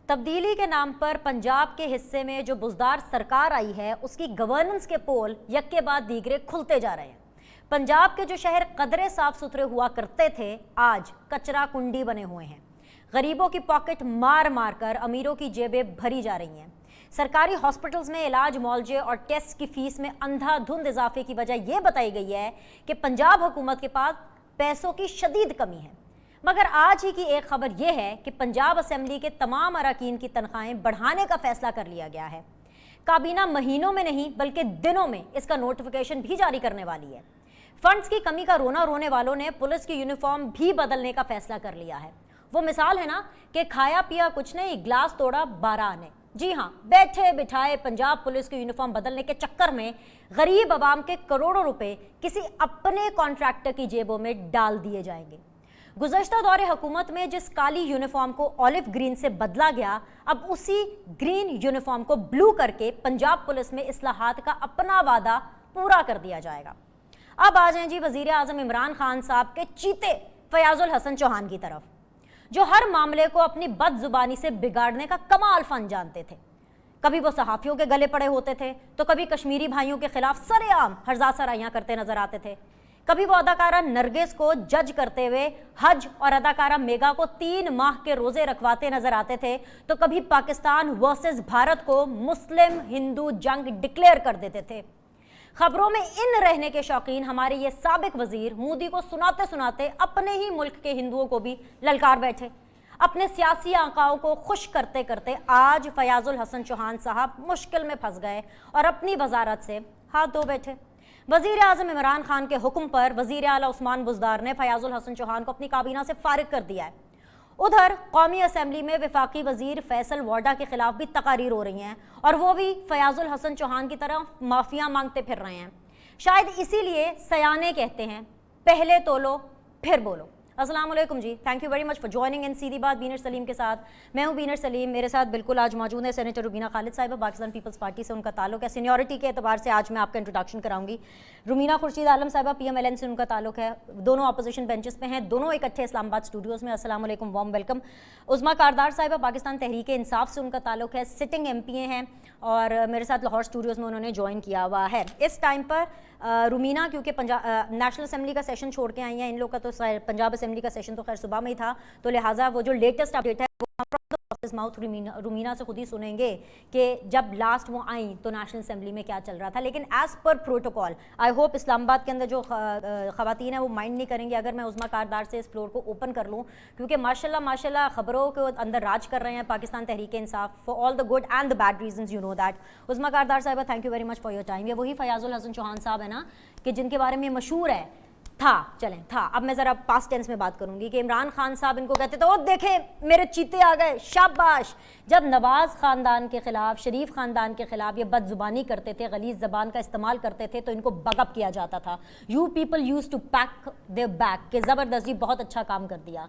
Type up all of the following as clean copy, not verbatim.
तब्दीली के नाम पर पंजाब के हिस्से में जो बुजदार सरकार आई है उसकी गवर्नेंस के पोल यक्के बाद दीगरे खुलते जा रहे हैं। पंजाब के जो शहर कदरे साफ सुथरे हुआ करते थे आज कचरा कुंडी बने हुए हैं। गरीबों की पॉकेट मार मार कर अमीरों की जेबें भरी जा रही हैं। सरकारी हॉस्पिटल्स में इलाज, मुआवजे और टेस्ट की फीस में अंधाधुंध इजाफे की वजह यह बताई गई है कि पंजाब हुकूमत के पास पैसों की शदीद कमी है। मगर आज ही की एक खबर यह है कि पंजाब असेंबली के तमाम अरकान की तनख्वाहें बढ़ाने का फैसला कर लिया गया है। काबीना महीनों में नहीं बल्कि दिनों में इसका नोटिफिकेशन भी जारी करने वाली है। फंड्स की कमी का रोना रोने वालों ने पुलिस की यूनिफॉर्म भी बदलने का फैसला कर लिया है। वो मिसाल है ना कि खाया पिया कुछ नहीं, गिलास तोड़ा 12 आने। जी हाँ, बैठे बिठाए पंजाब पुलिस की यूनिफॉर्म बदलने के चक्कर में गरीब आवाम के करोड़ों रुपए किसी अपने कॉन्ट्रैक्टर की जेबों में डाल दिए जाएंगे। गुज़श्ता दौरे हुकूमत में जिस काली यूनिफॉर्म को ऑलिव ग्रीन से बदला गया, अब उसी ग्रीन यूनिफॉर्म को ब्लू करके पंजाब पुलिस में इस्लाहात का अपना वादा पूरा कर दिया जाएगा। अब आ जाएं जी वज़ीर आज़म इमरान खान साहब के चीते फयाजुल हसन चौहान की तरफ, जो हर मामले को अपनी बदजुबानी से बिगाड़ने का कमाल फन जानते थे। कभी वो सहाफ़ियों के गले पड़े होते थे तो कभी कश्मीरी भाइयों के खिलाफ सरेआम हर्जा सराइयाँ करते नजर आते थे। कभी वो अदाकारा नरगिस को जज करते हुए हज और अदाकारा मेगा को 3 माह के रोजे रखवाते नजर आते थे, तो कभी पाकिस्तान वर्सेस भारत को मुस्लिम हिंदू जंग डिक्लेयर कर देते थे। खबरों में इन रहने के शौकीन हमारे ये साबिक वजीर मोदी को सुनाते सुनाते अपने ही मुल्क के हिंदुओं को भी ललकार बैठे। अपने सियासी आकाओं को खुश करते करते आज फयाजुल हसन चौहान साहब मुश्किल में फंस गए और अपनी वजारत से हाथ धो बैठे। वज़ीर आज़म इमरान खान के हुक्म पर वज़ीर आला उस्मान बुज़दार ने फयाजुल हसन चौहान को अपनी काबीना से फारिग कर दिया है। उधर कौमी असम्बली में वफाकी वज़ीर फैसल वाडा के खिलाफ भी तकारीर हो रही हैं और वो भी फयाजुल हसन चौहान की तरह माफिया मांगते फिर रहे हैं। शायद इसीलिए सयाने कहते हैं पहले तोलो फिर बोलो। अस्सलाम वालेकुम जी, thank you very much for joining in Seedhi Baat Beenish Saleem के साथ। मैं हूँ बीनर सलीम, मेरे साथ बिल्कुल आज मौजूद है सेनेटर रुबीना खालिद साहिबा, पाकिस्तान पीपल्स पार्टी से उनका ताल्लुक है। सीनियरिटी के एतबार से आज मैं आपका इंट्रोडक्शन कराऊंगी। रुमीना खुर्शीद आलम साहिबा PMLN से उनका ताल्लुक है, दोनों अपोजिशन बेंचेस पे हैं, दोनों इकट्ठे इस्लामाबाद स्टूडियोज़ में। अस्सलाम वालेकुम, वार्म वेलकम। उज़्मा कारदार साहिबा पाकिस्तान तहरीक इंसाफ से उनका ताल्लुक है, सिटिंग MPA हैं और मेरे साथ लाहौर स्टूडियोज़ में उन्होंने ज्वाइन किया हुआ है। इस टाइम पर रुमीना क्योंकि नेशनल असेंबली का सेशन छोड़ के आई हैं, इन लोग का तो पंजाब असेंबली का सेशन तो खैर सुबह में ही था, तो लिहाजा वो जो लेटेस्ट अपडेट है वो माउथ रुमीना से खुद ही सुनेंगे कि जब लास्ट वो आई तो नेशनल असेंबली में क्या चल रहा था। लेकिन as per protocol I hope Islamabad के अंदर जो खवातीन है वो माइंड नहीं करेंगे अगर मैं उज़्मा कारदार से इस फ्लोर को ओपन कर लूँ, क्योंकि माशाल्लाह खबरों के अंदर राज कर रहे हैं Pakistan Tehreek Insaf for all the good and the bad reasons, you know that. Uzma Kardar साहिबा, thank you very much for your time. ये वही फयाजुल हसन चौहान साहब है ना कि जिनके बारे में मशहूर है था, अब मैं ज़रा पास्ट टेंस में बात करूंगी कि इमरान खान साहब इनको कहते थे, ओ देखे मेरे चीते आ गए, शाबाश। जब नवाज़ ख़ानदान के ख़िलाफ़, शरीफ ख़ानदान के ख़िलाफ़ ये बदजुबानी करते थे, गलीज़ ज़बान का इस्तेमाल करते थे, तो इनको बगअप किया जाता था। You people use to pack their back कि ज़बरदस्ती बहुत अच्छा काम कर दिया।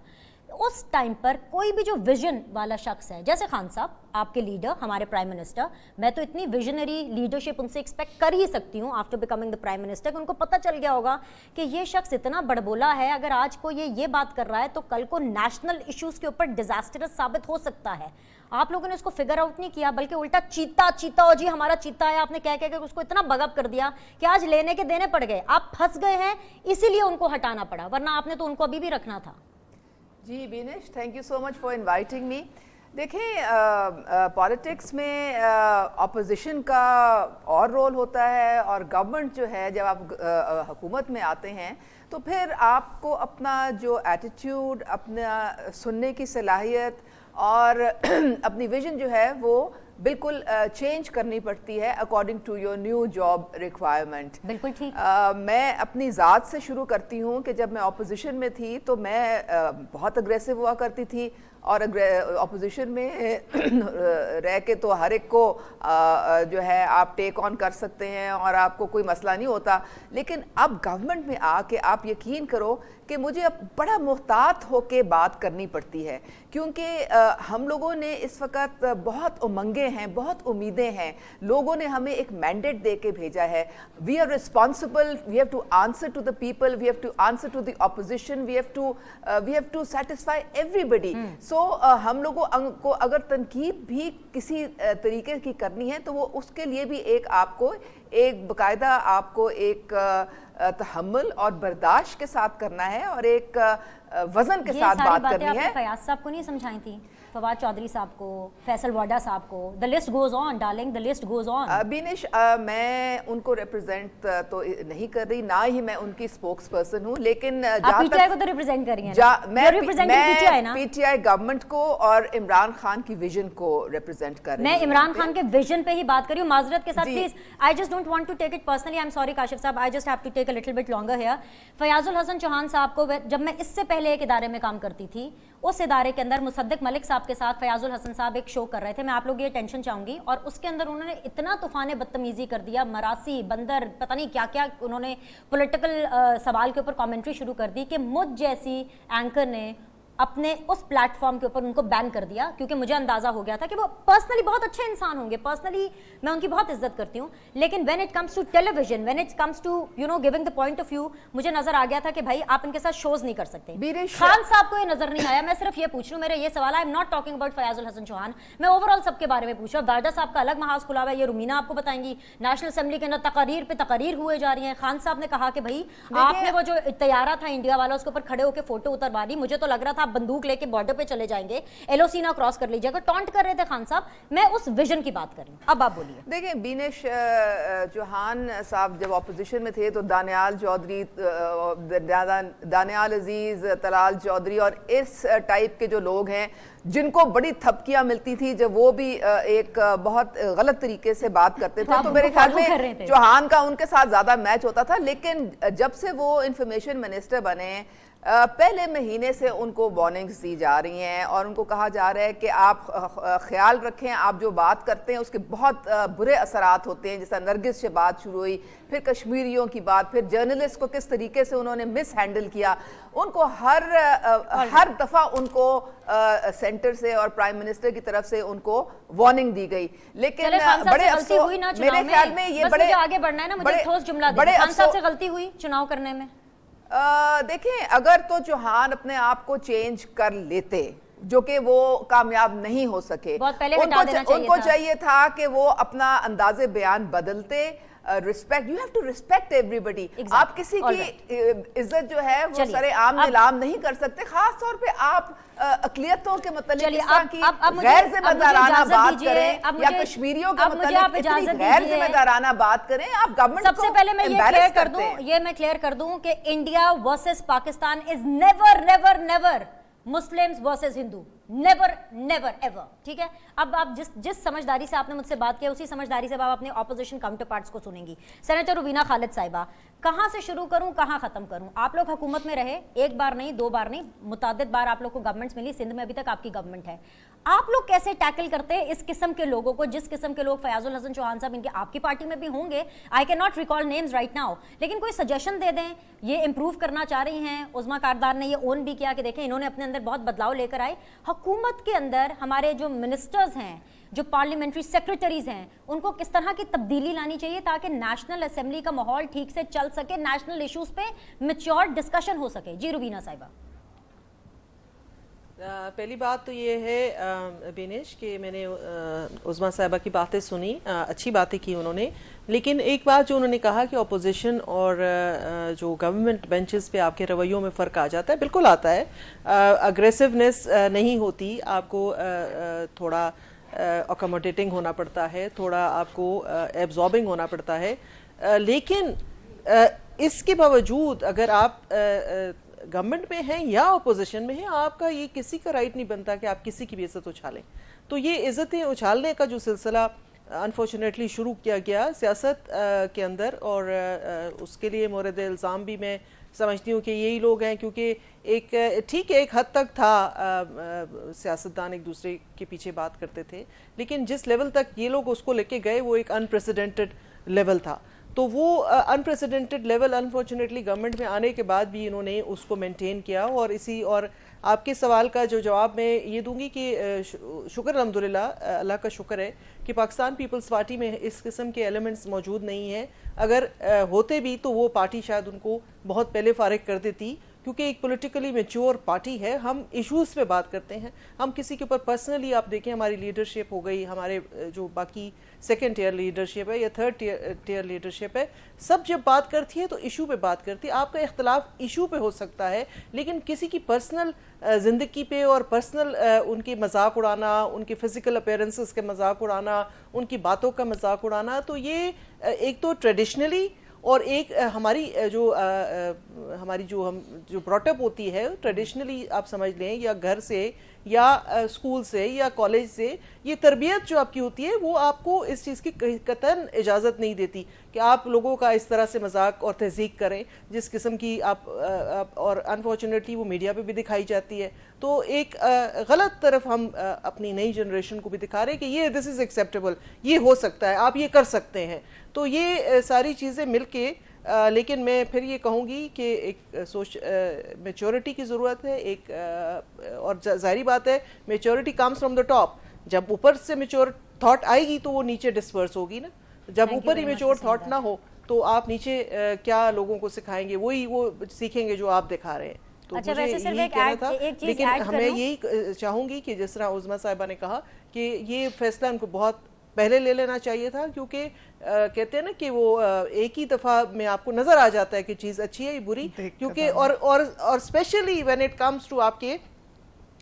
उस टाइम पर कोई भी जो विजन वाला शख्स है, जैसे खान साहब आपके लीडर, हमारे प्राइम मिनिस्टर, मैं तो इतनी विजनरी लीडरशिप उनसे एक्सपेक्ट कर ही सकती हूँ after becoming the prime minister, कि उनको पता चल गया होगा कि ये शख्स इतना बड़बोला है, अगर आज को ये बात कर रहा है तो कल को नेशनल इश्यूज़ के ऊपर डिजास्टरस साबित हो सकता है। आप लोगों ने इसको फिगर आउट नहीं किया, बल्कि उल्टा चीता हो जी हमारा चीता है, आपने कह के उसको इतना बगअप कर दिया कि आज लेने के देने पड़ गए। आप फंस गए हैं, इसीलिए उनको हटाना पड़ा, वरना आपने तो उनको अभी भी रखना था। जी Beenish, thank you so much for inviting me. देखें, पॉलिटिक्स में अपोजिशन का और रोल होता है और गवर्नमेंट जो है, जब आप हुकूमत में आते हैं तो फिर आपको अपना जो एटीट्यूड, अपना सुनने की सलाहियत और अपनी विजन जो है वो बिल्कुल चेंज करनी पड़ती है according to your new job requirement. बिल्कुल ठीक। मैं अपनी ज़ात से शुरू करती हूँ कि जब मैं ऑपोजिशन में थी तो मैं बहुत अग्रेसिव हुआ करती थी और ऑपोजिशन में रह के तो हर एक को जो है आप टेक ऑन कर सकते हैं और आपको कोई मसला नहीं होता। लेकिन अब गवर्नमेंट में आके आप यकीन करो کہ مجھے اب بڑا محتاط ہو کے بات کرنی پڑتی ہے، کیونکہ ہم لوگوں نے اس وقت بہت امنگیں ہیں، بہت امیدیں ہیں، لوگوں نے ہمیں ایک مینڈیٹ دے کے بھیجا ہے. We are responsible, we have to answer to the people, we have to answer to the opposition, we have to satisfy everybody. So ہم لوگوں کو اگر تنقید بھی کسی طریقے کی کرنی ہے تو وہ اس کے لیے بھی ایک آپ کو ایک باقاعدہ آپ کو ایک تحمل اور برداشت کے ساتھ کرنا ہے اور ایک وزن کے ساتھ بات کرنی ہے. یہ ساری باتیں آپ نے فیاض صاحب کو نہیں سمجھائی تھی؟ فواد چودھری صاحب کو، فیصل واڈا صاحب کو، the list goes on darling, the list goes on. Binish, میں ان کو ریپرزینٹ تو نہیں کر رہی، نہ ہی میں ان کی اسپوکس پرسن ہوں، لیکن آپ پی ٹی آئی کو تو ریپرزینٹ کر رہی ہیں، میں پی ٹی آئی گورنمنٹ کو اور عمران خان کی ویژن کو ریپرزینٹ کر رہی ہوں. میں عمران خان کے ویژن پہ ہی بات کر رہی ہوں. معذرت کے ساتھ please, I just don't want to take it personally, I'm sorry Kashif صاحب, I just have to take a little bit longer here. Fayyaz ul Hassan Chauhan صاحب کو جب میں اس سے پہلے ایک ادارے میں کام کرتی تھی، اس ادارے کے اندر مصدق ملک صاحب کے ساتھ فیاض الحسن صاحب ایک شو کر رہے تھے. میں آپ لوگ یہ ٹینشن چاہوں گی، اور اس کے اندر انہوں نے اتنا طوفان بدتمیزی کر دیا، مراسی بندر پتہ نہیں کیا کیا انہوں نے پولیٹیکل سوال کے اوپر کامنٹری شروع کر دی کہ مجھ جیسی اینکر نے اپنے اس پلیٹ فارم کے اوپر ان کو بین کر دیا، کیونکہ مجھے اندازہ ہو گیا تھا کہ وہ پرسنلی بہت اچھے انسان ہوں گے، پرسنلی میں ان کی بہت عزت کرتی ہوں، لیکن when it comes to television, when it comes to giving the point of view, مجھے نظر آ گیا تھا کہ بھائی آپ ان کے ساتھ شوز نہیں کر سکتے. خان صاحب کو یہ نظر نہیں آیا. میں صرف یہ پوچھ رہا ہوں، میرا یہ سوال ہے، I am not talking about Fayyaz ul Hassan Chohan, میں اوور آل سب کے بارے میں پوچھ رہا ہوں. وارڈا صاحب کا الگ محاذ کھلا ہوا ہے، یہ رومینہ آپ کو بتائیں گی. نیشنل اسمبلی کے اندر تقاریر پہ تقاریر ہوئے جا رہی ہیں. خان صاحب نے کہا کہ بھائی آپ نے وہ جو طیارہ تھا انڈیا والا، اس کے اوپر کھڑے ہو کے فوٹو اتروا دی. مجھے تو لگ رہا تھا آپ بندوق لے کے پہ چلے جائیں گے، ایل او سی نہ کراس کر لیجیے گا. ٹونٹ کر رہے تھے خان صاحب. میں اس ویژن کی بات کر رہی ہوں. اب آپ بولیے. دیکھیں بینش چوہان صاحب جب اپوزیشن میں تھے تو دانیال چودھری، دانیال عزیز، طلال چودھری اور اس ٹائپ کے جو لوگ ہیں جن کو بڑی تھپکیاں ملتی تھی جب وہ بھی ایک بہت غلط طریقے سے بات کرتے تھے، تو میرے خیال میں چوہان کا ان کے ساتھ زیادہ میچ ہوتا تھا. لیکن جب سے وہ انفارمیشن منسٹر بنے، پہلے مہینے سے ان کو وارننگز دی جا رہی ہیں اور ان کو کہا جا رہا ہے کہ آپ خیال رکھیں، آپ جو بات کرتے ہیں اس کے بہت برے اثرات ہوتے ہیں. جیسا نرگس سے بات شروع ہوئی، پھر کشمیریوں کی بات، پھر جرنلسٹ کو کس طریقے سے انہوں نے مس ہینڈل کیا. ان کو ہر دفعہ ان کو سینٹر سے اور پرائم منسٹر کی طرف سے ان کو وارننگ دی گئی. لیکن بڑے افسوس، میرے خیال میں یہ بڑے آگے بڑھنا ہے نا، مجھے ٹھوس جملہ دیں. خان صاحب سے غلطی ہوئی چناؤ کرنے میں؟ دیکھیں اگر تو چوہان اپنے آپ کو چینج کر لیتے، جو کہ وہ کامیاب نہیں ہو سکے، ان کو چاہیے تھا کہ وہ اپنا انداز بیان بدلتے. respect, you have to respect everybody. آپ کسی کی عزت جو ہے وہ سر عام نیلام نہیں کر سکتے، خاص طور پہ آپ اقلیتوں کے متعلق اس طرح کی غیر ذمہ دارانہ بات کریں یا کشمیریوں کے متعلق اتنی غیر ذمہ دارانہ بات کریں. آپ گورنمنٹ سب سے پہلے میں یہ کلیئر کر دوں کہ India versus Pakistan is never never never Muslims versus Hindu, never never ever. ٹھیک ہے، اب آپ جس سمجھداری سے آپ نے مجھ سے بات کیا، اسی سمجھداری سے آپ اپنے اپوزیشن کاؤنٹر پارٹس کو سنیں گی. سینیٹر روبینہ خالد صاحبہ، کہاں سے شروع کروں کہاں ختم کروں؟ آپ لوگ حکومت میں رہے، ایک بار نہیں، دو بار نہیں، متعدد بار آپ لوگ کو گورنمنٹس ملی. سندھ میں ابھی تک آپ کی گورنمنٹ ہے. آپ لوگ کیسے ٹیکل کرتے اس قسم کے لوگوں کو، جس قسم کے لوگ فیاض الحسن چوہان صاحب ان کے آپ کی پارٹی میں بھی ہوں گے؟ I can not recall names right now, لیکن کوئی سجیشن دے دیں. یہ امپروو کرنا چاہ رہی ہیں. عظمیٰ کاردار نے یہ اون بھی کیا کہ دیکھیں انہوں نے اپنے اندر بہت بدلاؤ لے کر آئے. حکومت کے اندر ہمارے جو منسٹرز ہیں، جو پارلیمنٹری سیکرٹریز ہیں، ان کو کس طرح کی تبدیلی لانی چاہیے تاکہ نیشنل اسمبلی کا ماحول ٹھیک سے چل سکے، نیشنل ایشوز پہ میچور ڈسکشن ہو سکے؟ جی روبینہ صاحبہ. پہلی بات تو یہ ہے بینش کہ میں نے عظمیٰ صاحبہ کی باتیں سنی، اچھی باتیں کی انہوں نے، لیکن ایک بات جو انہوں نے کہا کہ اپوزیشن اور جو گورنمنٹ بینچز پہ آپ کے رویوں میں فرق آ جاتا ہے. بالکل آتا ہے، اگریسونیس نہیں ہوتی، آپ کو تھوڑا اکوموڈیٹنگ ہونا پڑتا ہے، تھوڑا آپ کو ایبزاربنگ ہونا پڑتا ہے. لیکن اس کے باوجود اگر آپ گورنمنٹ میں ہیں یا اپوزیشن میں ہیں، آپ کا یہ کسی کا رائٹ نہیں بنتا کہ آپ کسی کی بھی عزت اچھالیں. تو یہ عزتیں اچھالنے کا جو سلسلہ انفارچونیٹلی شروع کیا گیا سیاست کے اندر، اور اس کے لیے مورد الزام بھی میں سمجھتی ہوں کہ یہی لوگ ہیں، کیونکہ ایک ٹھیک ہے ایک حد تک تھا سیاستدان ایک دوسرے کے پیچھے بات کرتے تھے، لیکن جس لیول تک یہ لوگ اس کو لے کے گئے وہ ایک انپریسیڈنٹڈ لیول تھا. تو وہ انپریسیڈنٹڈ لیول انفارچونیٹلی گورنمنٹ میں آنے کے بعد بھی انہوں نے اس کو مینٹین کیا. اور آپ کے سوال کا جو جواب میں یہ دوں گی کہ شکر الحمدللہ اللہ کا شکر ہے کہ پاکستان پیپلز پارٹی میں اس قسم کے ایلیمنٹس موجود نہیں ہیں. اگر ہوتے بھی تو وہ پارٹی شاید ان کو بہت پہلے فارغ کر دیتی, کیونکہ ایک پولیٹیکلی میچور پارٹی ہے. ہم ایشوز پہ بات کرتے ہیں, ہم کسی کے اوپر پرسنلی, آپ دیکھیں ہماری لیڈرشپ ہو گئی, ہمارے جو باقی سیکنڈ ٹیئر لیڈرشپ ہے یا تھرڈ ٹیئر لیڈرشپ ہے, سب جب بات کرتی ہے تو ایشو پہ بات کرتی ہے. آپ کا اختلاف ایشو پہ ہو سکتا ہے, لیکن کسی کی پرسنل زندگی پہ اور پرسنل ان کی مذاق اڑانا, ان کی فزیکل اپیرنسز کے مذاق اڑانا, ان کی باتوں کا مذاق اڑانا, تو یہ ایک تو ٹریڈیشنلی اور ایک ہماری جو براٹ اپ ہوتی ہے ٹریڈیشنلی, آپ سمجھ لیں یا گھر سے یا اسکول سے یا کالج سے, یہ تربیت جو آپ کی ہوتی ہے وہ آپ کو اس چیز کی قطعاً اجازت نہیں دیتی کہ آپ لوگوں کا اس طرح سے مذاق اور تہذیب کریں جس قسم کی آپ اور انفارچونیٹلی وہ میڈیا پہ بھی دکھائی جاتی ہے. تو ایک غلط طرف ہم اپنی نئی جنریشن کو بھی دکھا رہے ہیں کہ یہ دس از ایکسیپٹیبل, یہ ہو سکتا ہے, آپ یہ کر سکتے ہیں. تو یہ ساری چیزیں مل کے, لیکن میں پھر یہ کہوں گی کہ ایک میچورٹی کی ضرورت ہے. ایک اور ظاہری بات ہے maturity comes from the top. جب اوپر سے میچور تھاٹ آئے گی تو وہ نیچے ڈسپرس ہوگی نا. جب اوپر ہی میچور تھاٹ نہ ہو تو آپ نیچے کیا لوگوں کو سکھائیں گے, وہی وہ سیکھیں گے جو آپ دکھا رہے ہیں. تو مجھے یہی کہنا تھا, لیکن میں یہی چاہوں گی کہ جس طرح عظمیٰ صاحبہ نے کہا کہ یہ فیصلہ ان کو بہت پہلے لے لینا چاہیے تھا, کیونکہ کہتے ہیں نا کہ وہ ایک ہی دفعہ میں آپ کو نظر آ جاتا ہے کہ چیز اچھی ہے یا بری, کیونکہ اور especially when it comes to آپ کے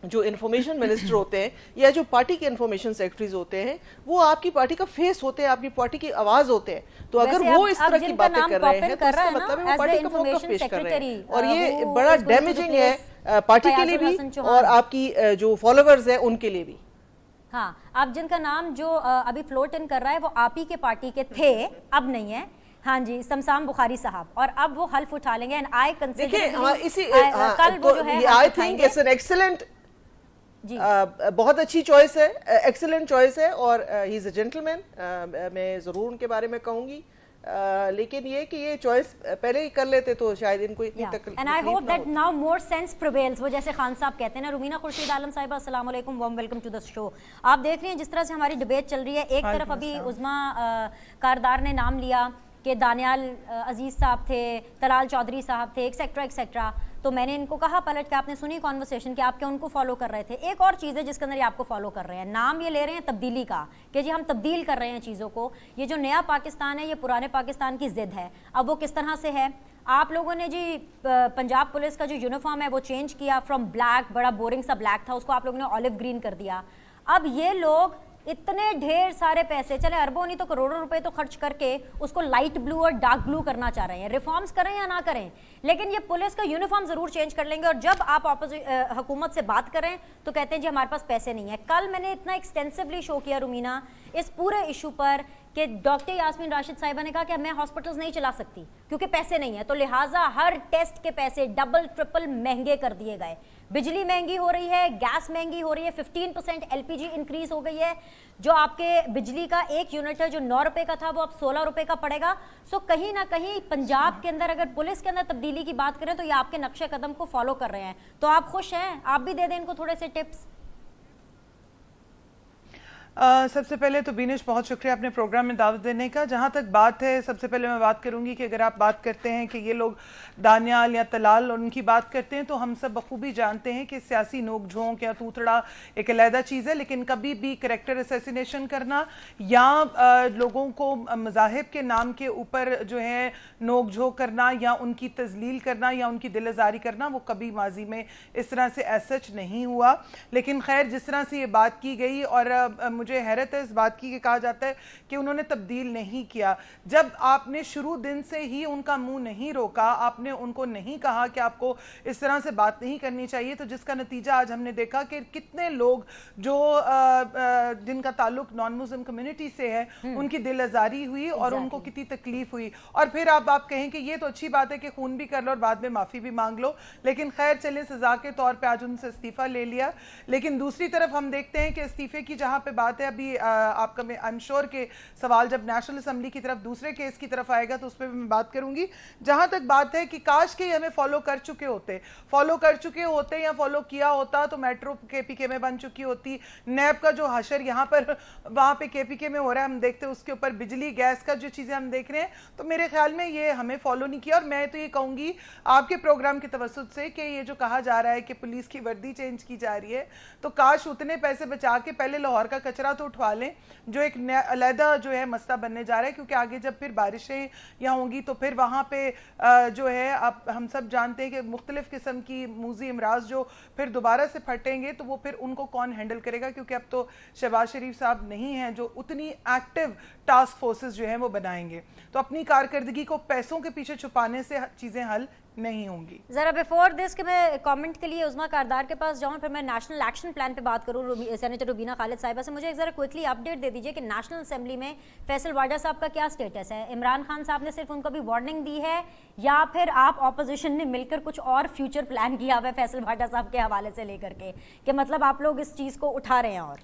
جو انفارمیشن منسٹر ہوتے ہیں یا جو پارٹی کے انفارمیشن سیکرٹریز ہوتے ہیں, وہ آپ کی پارٹی کا فیس ہوتے ہیں, آپ کی پارٹی کی آواز ہوتے ہیں. تو اگر وہ اس طرح کی باتیں کر رہے ہیں تو اس کا مطلب ہے وہ پارٹی کا موقف پیش کر رہے ہیں, اور یہ بڑا ڈیمیجنگ ہے پارٹی کے لیے بھی اور آپ کی جو فالوورز ہیں ان کے لیے بھی. ہاں, اب جن کا نام جو ابھی فلوٹ ان کر رہا ہے وہ آپ ہی کے پارٹی کے تھے, اب نہیں ہے. ہاں جی, سمسام بخاری صاحب, اور اب وہ حلف اٹھا لیں گے. اینڈ آئی کنسیڈر کل وہ جو ہے I think it's an excellent, بہت اچھی چوائس ہے, ایکسلنٹ چوائس ہے, اور ہی از اے جینٹلمین. میں ضرور ان کے بارے میں کہوں گی, لیکن یہ کہ یہ چوائس پہلے ہی کر لیتے تو شاید ان کو اتنی تکلیف and I hope that now more sense prevails. وہ جیسے خان صاحب کہتے ہیں نا. رومینہ خورشید عالم صاحبہ السلام علیکم, وارم ویلکم ٹو دا شو. آپ دیکھ رہی ہیں جس طرح سے ہماری ڈبیٹ چل رہی ہے, ایک طرف ابھی عظمیٰ کاردار نے نام لیا کہ دانیال عزیز صاحب تھے, طلال چودھری صاحب تھے, ایکسیکٹرا ایکسیکٹرا. تو میں نے ان کو کہا پلٹ کے, آپ نے سنی کانورسیشن کہ آپ کے ان کو فالو کر رہے تھے. ایک اور چیز ہے جس کے اندر یہ آپ کو فالو کر رہے ہیں, نام یہ لے رہے ہیں تبدیلی کا کہ جی ہم تبدیل کر رہے ہیں چیزوں کو. یہ جو نیا پاکستان ہے یہ پرانے پاکستان کی ضد ہے. اب وہ کس طرح سے ہے, آپ لوگوں نے جی پنجاب پولیس کا جو یونیفارم ہے وہ چینج کیا فرام بلیک, بڑا بورنگ سا بلیک تھا, اس کو آپ لوگوں نے آلیو گرین کر دیا. اب یہ لوگ اتنے ڈھیر سارے پیسے, چلے اربوں نہیں تو کروڑوں روپے تو خرچ کر کے اس کو لائٹ بلو اور ڈارک بلو کرنا چاہ رہے ہیں. ریفارمز کریں یا نہ کریں, لیکن یہ پولیس کا یونیفارم ضرور چینج کر لیں گے. اور جب آپ حکومت سے بات کریں تو کہتے ہیں جی ہمارے پاس پیسے نہیں ہیں. کل میں نے اتنا ایکسٹینسولی شو کیا رومینہ اس پورے ایشو پر کہ ڈاکٹر یاسمین راشد صاحبہ نے کہا کہ میں ہاسپٹلز نہیں چلا سکتی کیونکہ پیسے نہیں ہیں, تو لہٰذا ہر ٹیسٹ کے پیسے ڈبل ٹرپل مہنگے کر دیے گئے. بجلی مہنگی ہو رہی ہے, گیس مہنگی ہو رہی ہے, 15% LPG انکریز ہو گئی ہے. جو آپ کے بجلی کا 1 یونٹ ہے جو 9 روپے کا تھا وہ اب 16 روپے کا پڑے گا. سو کہیں نہ کہیں پنجاب کے اندر اگر پولیس کے اندر تبدیلی کی بات کریں تو یہ آپ کے نقش قدم کو فالو کر رہے ہیں. تو آپ خوش ہیں, آپ بھی دے دیں ان کو تھوڑے سے ٹپس. سب سے پہلے تو بینش بہت شکریہ اپنے پروگرام میں دعوت دینے کا. جہاں تک بات ہے, سب سے پہلے میں بات کروں گی کہ اگر آپ بات کرتے ہیں کہ یہ لوگ دانیال یا طلال اور ان کی بات کرتے ہیں تو ہم سب بخوبی جانتے ہیں کہ سیاسی نوک جھونک یا توتڑا ایک علیحدہ چیز ہے, لیکن کبھی بھی کریکٹر اسیسینیشن کرنا یا لوگوں کو مذاہب کے نام کے اوپر جو ہے نوک جھونک کرنا یا ان کی تذلیل کرنا یا ان کی دل آزاری کرنا, وہ کبھی ماضی میں اس طرح سے ایز سچ نہیں ہوا. لیکن خیر, جس طرح سے یہ بات کی گئی, اور مجھے حیرت ہے اس بات کی کہ کہا جاتا ہے کہ انہوں نے تبدیل نہیں کیا. جب آپ نے شروع دن سے ہی ان کا منہ نہیں روکا, آپ نے ان کو نہیں کہا کہ آپ کو اس طرح سے بات نہیں کرنی چاہیے, تو جس کا نتیجہ آج ہم نے دیکھا کہ کتنے لوگ جو جن کا تعلق نان مسلم کمیونٹی سے ہے ان کی دل آزاری ہوئی اور ان کو کتنی تکلیف ہوئی. اور پھر آپ کہیں کہ یہ تو اچھی بات ہے کہ خون بھی کر لو اور بعد میں معافی بھی مانگ لو, لیکن خیر چلے سزا کے طور پہ آج ان سے استعفیٰ لے لیا. لیکن دوسری طرف ہم دیکھتے ہیں کہ استعفے کی جہاں پہ بات बात है, अभी आपका मैं आई एम श्योर के सवाल जब नेशनल असेंबली की तरफ दूसरे केस की तरफ आएगा तो उस पर भी मैं बात करूंगी। जहां तक बात है कि काश के हमें फॉलो कर चुके होते या फॉलो किया होता तो मेट्रो केपीके में बन चुकी होती। नैब का जो हशर यहाँ पर वहां पे केपीके में हो रहा है, हम देखते हैं उसके ऊपर बिजली गैस का जो चीजें हम देख रहे हैं, तो मेरे ख्याल में ये हमें फॉलो नहीं किया। और मैं तो ये कहूंगी आपके प्रोग्राम की तवज्जुह से कि ये जो कहा जा रहा है कि पुलिस की वर्दी चेंज की जा रही है, तो काश उतने पैसे बचा के पहले लाहौर का कचरा तो उठवा लें, जो एक अलहदा जो है मसला बनने जा रहा है, क्योंकि आगे जब फिर बारिशें यहाँ होंगी तो फिर वहाँ पे जो है आप हम सब जानते हैं कि मुख्तलिफ किस्म की मूजी अमराज जो फिर दोबारा से फटेंगे, तो वो फिर उनको कौन हैंडल करेगा, क्योंकि अब तो शहबाज शरीफ साहब नहीं हैं जो उतनी एक्टिव टास्क फोर्सेस जो हैं वो बनाएंगे। तो अपनी कारकर्दगी को पैसों के पीछे छुपाने से चीज़ें हल नहीं होंगी। ज़रा बिफोर दिस कि मैं कमेंट के लिए उस्मा कारदार के पास जाऊं, फिर मैं नेशनल एक्शन प्लान पे बात करूं सेनेटर रुबीना खालिद साहिबा से, मुझे एक ज़रा क्विकली अपडेट दे दीजिए कि नेशनल असेंबली में फैसल वाडा साहब का क्या स्टेटस है? इमरान खान साहब ने सिर्फ उनको भी वार्निंग दी है या फिर आप ऑपोजिशन ने मिलकर कुछ और फ्यूचर प्लान किया हुआ है फैसल वाडा साहब के हवाले से लेकर के, कि मतलब आप लोग इस चीज़ को उठा रहे हैं? और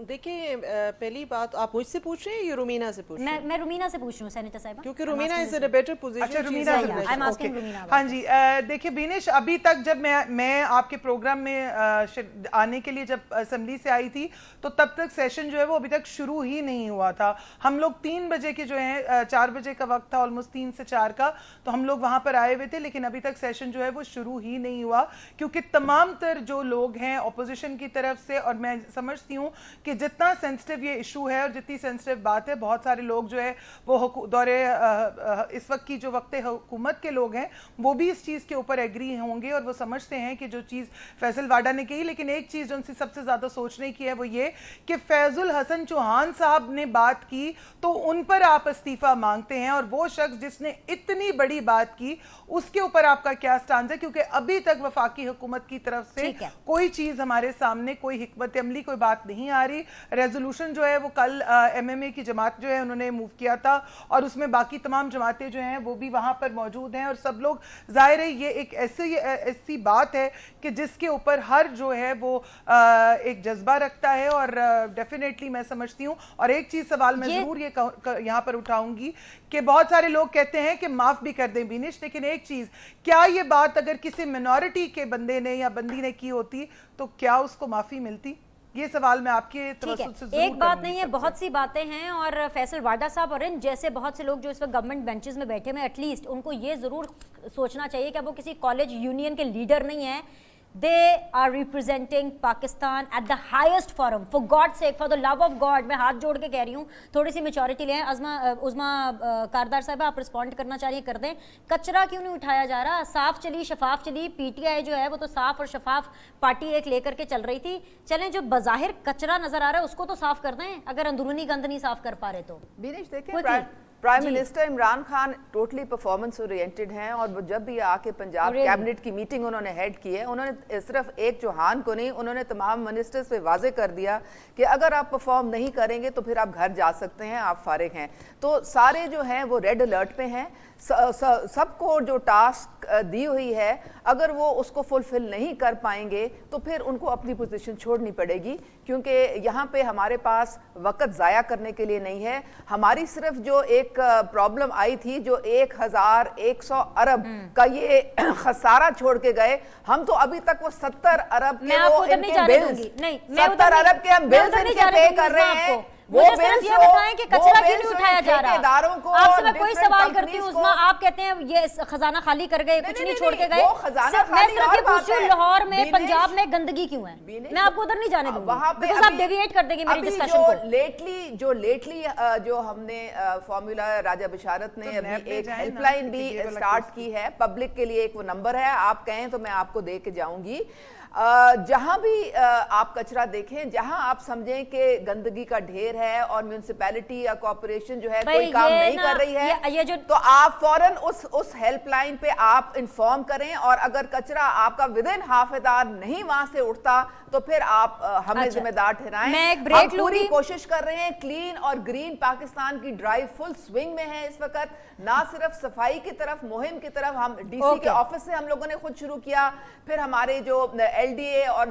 देखिए, पहली बात आप मुझसे पूछ रहे हैं या रुमीना से पूछ रहे हैं? मैं रुमीना से पूछ रही हूँ सेनेटर साहिबा, क्योंकि Rumina is in a better position. अच्छा, रुमीना से I am asking okay. Rumina. हाँ जी, देखिए बीनिश, अभी तक जब मैं आपके प्रोग्राम में आने के लिए जब असेंबली से आई थी तो तब तक सेशन जो है वो अभी तक शुरू ही नहीं हुआ था। हम लोग 3 बजे के जो है 4 बजे का वक्त था, ऑलमोस्ट 3 से 4 का, तो हम लोग वहाँ पर आए हुए थे, लेकिन अभी तक सेशन जो है वो शुरू ही नहीं हुआ, क्योंकि तमाम तर जो लोग हैं अपोजिशन की तरफ से, और मैं समझती हूँ कि जितना सेंसिटिव ये इशू है और जितनी सेंसिटिव बात है, बहुत सारे लोग जो है वो दौरे इस वक्त की जो वक्त हुकूमत के लोग हैं वो भी इस चीज़ के ऊपर एग्री होंगे और वो समझते हैं कि जो चीज़ फैसल वाडा ने कही। लेकिन एक चीज़ जो उनसे सबसे ज़्यादा सोचने की है वो ये कि फैजुल हसन चौहान साहब ने बात की तो उन पर आप इस्तीफा मांगते हैं, और वो शख्स जिसने इतनी बड़ी बात की उसके ऊपर आपका क्या स्टांस है? क्योंकि अभी तक वफाकी हुकूमत की तरफ से कोई चीज़ हमारे सामने, कोई हिकमत अमली, कोई बात नहीं आ रही। रेजोल्यूशन जो है वो कल MMA की जमात जो है उन्होंने मूव किया था, और उसमें बाकी तमाम जमातें जो हैं वो भी वहाँ पर मौजूद हैं, और सब लोग, जाहिर है ये एक ऐसी बात है कि जिसके ऊपर हर जो है वो एक जज्बा रखता है, और डेफिनेटली मैं समझती हूँ। और एक चीज़ सवाल मैं ज़रूर ये यहाँ पर उठाऊंगी कि बहुत सारे लोग कहते हैं कि माफ़ भी कर दें बीनिश, लेकिन एक चीज़, क्या ये बात अगर किसी मिनॉरिटी के बंदे ने या बंदी ने की होती तो क्या उसको माफ़ी मिलती? ये सवाल मैं आपके तवज्जुह से जरूर एक बात नहीं है, बहुत सी बातें हैं, और फैसल वाडा साहब और इन जैसे बहुत से लोग जो इस वक्त गवर्नमेंट बेंचेस में बैठे हैं, एटलीस्ट उनको ये जरूर सोचना चाहिए कि वो किसी कॉलेज यूनियन के लीडर नहीं है। They are representing Pakistan at the highest forum. For God's sake, for the love of God, मैं हाथ जोड़ के कह रही हूँ, थोड़ी सी मेच्योरिटी लें। उज़मा कारदार साहब, आप रिस्पॉन्ड करना चाहिए, कर दें। कचरा क्यों नहीं उठाया जा रहा? साफ चली, शफाफ चली। PTI जो है वो तो साफ और शफाफ पार्टी एक लेकर के चल रही थी। चलें, जो बज़ाहिर कचरा नजर आ रहा है उसको तो साफ कर दें, अगर अंदरूनी गंद नहीं साफ कर पा रहे तो। बीनिश, देखिए prime minister Imran Khan totally performance oriented हैं, और जब भी आके पंजाब कैबिनेट की मीटिंग उन्होंने हेड की है, उन्होंने सिर्फ एक चौहान को नहीं, उन्होंने तमाम मिनिस्टर्स पे वाजे कर दिया कि अगर आप परफॉर्म नहीं करेंगे तो फिर आप घर जा सकते हैं, आप फारिग हैं। तो सारे जो हैं वो रेड अलर्ट पे हैं। सबको जो टास्क दी हुई है, अगर वो उसको फुलफिल नहीं कर पाएंगे तो फिर उनको अपनी पोजीशन छोड़नी पड़ेगी, क्योंकि यहाँ पे हमारे पास वक्त ज़ाया करने के लिए नहीं है। हमारी सिर्फ जो एक प्रॉब्लम आई थी, जो 1100 अरब का ये खसारा छोड़ के गए, हम तो अभी तक वो 70 अरब के वो इनके बिल्स, 70 अरब के हम बिल्स इनके पे कर रहे हैं। मुझे सिर्फ ये बताएं कि कचरा क्यों नहीं उठाया जा रहा? आपसे मैं कोई सवाल करती हूँ उस्मा, आप कहते हैं ये खजाना खाली कर गए, कुछ नहीं छोड़ के गए। मैं सिर्फ ये पूछ रही हूँ, लाहौर में, पंजाब में गंदगी क्यों है? मैं आपको उधर नहीं जाने दूंगी, बिकॉज़ आप डेविएट कर देंगे मेरी डिस्कशन को। लेटली जो हमने फॉर्मूला राजा बशारत ने अभी एक हेल्पलाइन भी स्टार्ट की है पब्लिक के लिए, एक वो नंबर है, आप कहें तो मैं आपको दे के जाऊंगी। जहां भी आप कचरा देखें, जहां आप समझें कि गंदगी का ढेर है और म्यूनिसिपैलिटी या कॉर्पोरेशन जो है कोई काम नहीं कर रही है, तो आप फौरन उस हेल्पलाइन पे आप इन्फॉर्म करें, और अगर कचरा आपका विदिन हाफ एन आवर नहीं वहां से उठता تو پھر آپ ہمیں ذمہ دار ٹھہرائیں. میں ایک بریک ہم لوں پوری گی. کوشش کر رہے ہیں, کلین اور گرین پاکستان کی ڈرائیو فل سوئنگ میں ہے اس وقت, نہ صرف صفائی کی طرف, مہم کی طرف. ہم ڈی سی کے آفس سے ہم لوگوں نے خود شروع کیا, پھر ہمارے جو ایل ڈی اے اور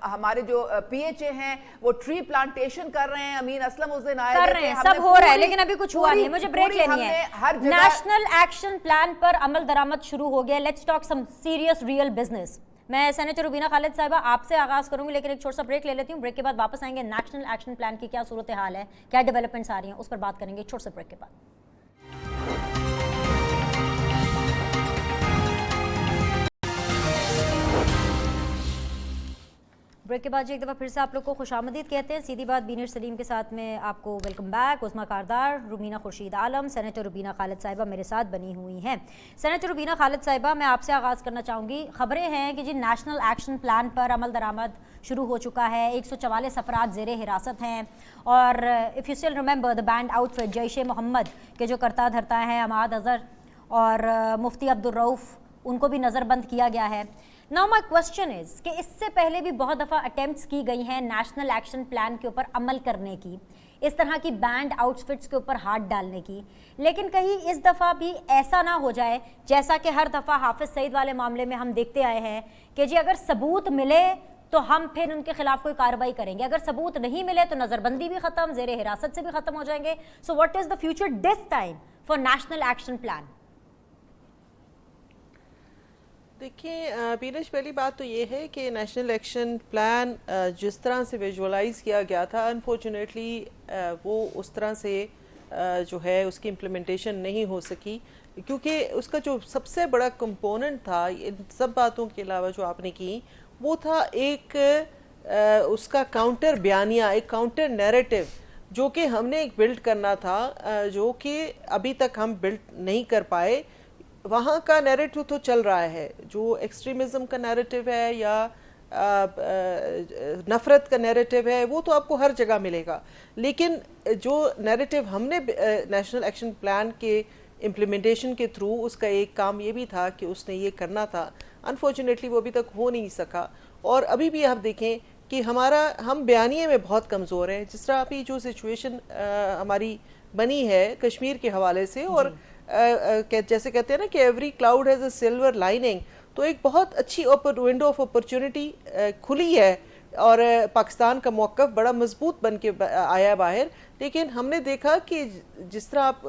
ہمارے جو پی ایچ اے ہیں وہ ٹری پلانٹیشن کر رہے ہیں. امین اسلم اس دن آئے کر رہے ہیں, سب ہو رہا ہے, لیکن ابھی کچھ ہوا نہیں ہے. مجھے بریک لینی ہے. نیشنل ایکشن پلان پر عمل درآمد شروع ہو گیا. Let's talk some serious real business. میں سینیٹر روبینہ خالد صاحبہ آپ سے آغاز کروں گی, لیکن ایک چھوٹا سا بریک لے لیتی ہوں. بریک کے بعد واپس آئیں گے. نیشنل ایکشن پلان کی کیا صورتحال ہے, کیا ڈیولپمنٹس آ رہی ہیں, اس پر بات کریں گے چھوٹے سے بریک کے بعد. بریک کے بعد ایک دفعہ پھر سے آپ لوگ کو خوش آمدید کہتے ہیں. سیدھی بات بینر سلیم کے ساتھ میں آپ کو ویلکم بیک. عظمیٰ کاردار, رومینہ خورشید عالم, سینیٹر روبینہ خالد صاحبہ میرے ساتھ بنی ہوئی ہیں. سینیٹر روبینہ خالد صاحبہ, میں آپ سے آغاز کرنا چاہوں گی. خبریں ہیں کہ جی نیشنل ایکشن پلان پر عمل درآمد شروع ہو چکا ہے. 144 افراد زیر حراست ہیں, اور if you still remember the banned outfit Jaish Mohammed کے جو کرتا دھرتا ہے عماد اظہر اور مفتی عبدالرؤف, ان کو بھی نظر بند کیا گیا ہے. Now my question is کہ اس سے پہلے بھی بہت دفعہ اٹیمپٹس کی گئی ہیں نیشنل ایکشن پلان کے اوپر عمل کرنے کی, اس طرح کی بینڈ آؤٹ فٹس کے اوپر ہاتھ ڈالنے کی, لیکن کہیں اس دفعہ بھی ایسا نہ ہو جائے جیسا کہ ہر دفعہ حافظ سعید والے معاملے میں ہم دیکھتے آئے ہیں کہ جی اگر ثبوت ملے تو ہم پھر ان کے خلاف کوئی کارروائی کریں گے, اگر ثبوت نہیں ملے تو نظر بندی بھی ختم, زیر حراست سے بھی ختم ہو جائیں گے. So what is the future this time for national action plan? دیکھیں بینش, پہلی بات تو یہ ہے کہ نیشنل ایکشن پلان جس طرح سے ویژولائز کیا گیا تھا, انفارچونیٹلی وہ اس طرح سے جو ہے اس کی امپلیمنٹیشن نہیں ہو سکی, کیونکہ اس کا جو سب سے بڑا کمپوننٹ تھا ان سب باتوں کے علاوہ جو آپ نے کی, وہ تھا ایک اس کا کاؤنٹر بیانیہ, ایک کاؤنٹر نیریٹو جو کہ ہم نے ایک بلڈ کرنا تھا, جو کہ ابھی تک ہم بلڈ نہیں کر پائے. وہاں کا نیریٹو تو چل رہا ہے, جو ایکسٹریمزم کا نیریٹو ہے یا نفرت کا نیریٹو ہے, وہ تو آپ کو ہر جگہ ملے گا. لیکن جو نیریٹو ہم نے نیشنل ایکشن پلان کے امپلیمنٹیشن کے تھرو, اس کا ایک کام یہ بھی تھا کہ اس نے یہ کرنا تھا, انفارچونیٹلی وہ ابھی تک ہو نہیں سکا. اور ابھی بھی آپ دیکھیں کہ ہم بیانیے میں بہت کمزور ہیں. جس طرح ابھی جو سچویشن ہماری بنی ہے کشمیر کے حوالے سے, اور جیسے کہتے ہیں نا کہ every cloud has a silver lining, تو ایک بہت اچھی ونڈو آف اپرچونٹی کھلی ہے, اور پاکستان کا موقف بڑا مضبوط بن کے آیا باہر. لیکن ہم نے دیکھا کہ جس طرح آپ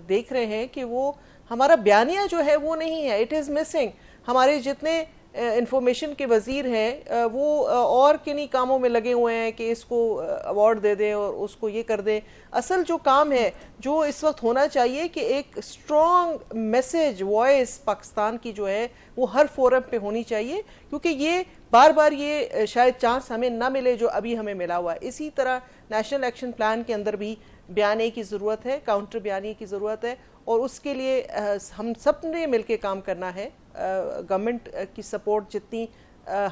دیکھ رہے ہیں کہ وہ ہمارا بیانیہ جو ہے وہ نہیں ہے, اٹ از مسنگ. ہمارے جتنے انفارمیشن کے وزیر ہیں وہ اور کنی کاموں میں لگے ہوئے ہیں کہ اس کو ایوارڈ دے دیں اور اس کو یہ کر دیں. اصل جو کام ہے جو اس وقت ہونا چاہیے کہ ایک اسٹرانگ میسج وائس پاکستان کی جو ہے وہ ہر فورم پہ ہونی چاہیے, کیونکہ یہ بار بار یہ شاید چانس ہمیں نہ ملے جو ابھی ہمیں ملا ہوا ہے. اسی طرح نیشنل ایکشن پلان کے اندر بھی بیانے کی ضرورت ہے, کاؤنٹر بیانے کی ضرورت ہے, اور اس کے لیے ہم سب نے مل کے کام کرنا ہے. گورنمنٹ کی سپورٹ جتنی